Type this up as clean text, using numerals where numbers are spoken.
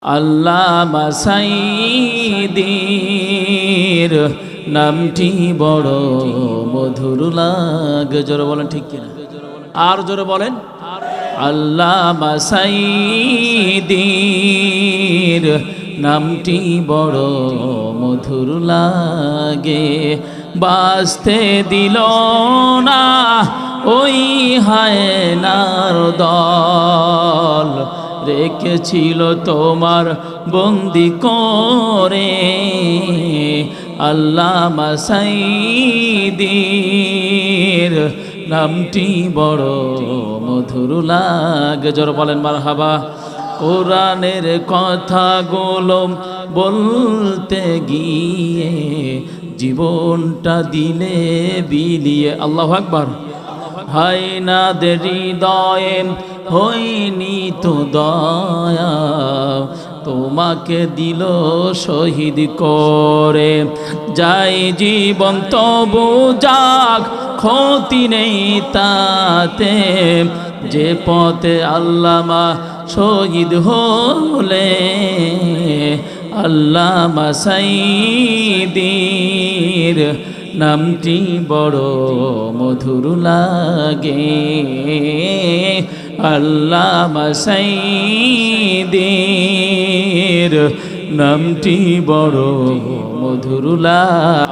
আল্লামা সাঈদীর নামটি বড় মধুর লাগে। জোরে বলেন ঠিক কিনা? আর জোরে বলেন। আল্লামা সাঈদীর নামটি বড় মধুর লাগে। বাঁচতে দিল না ওই হায়নার দল, রেখেছিল তোমার বন্দি করে। আল্লামা সাঈদীর নামটি বড় মধুর লাগে। জোরে বলেন মারহাবা। কোরআনের কথাগুলো বলতে গিয়ে জীবনটা দিলে বিলিয়ে। আল্লাহু আকবার। হায়নাদের হৃদয়ে হয়নি তো দয়া, তোমাকে দিল শহীদ করে। যাই জীবন তবু যাক, ক্ষতি নেই তাতে, যে পথে আল্লামা শহীদ হলে। আল্লামা সাঈদীর নামটি বড় মধুর লাগে। আল্লামা সাঈদীর নামটি বড় মধুর লাগে।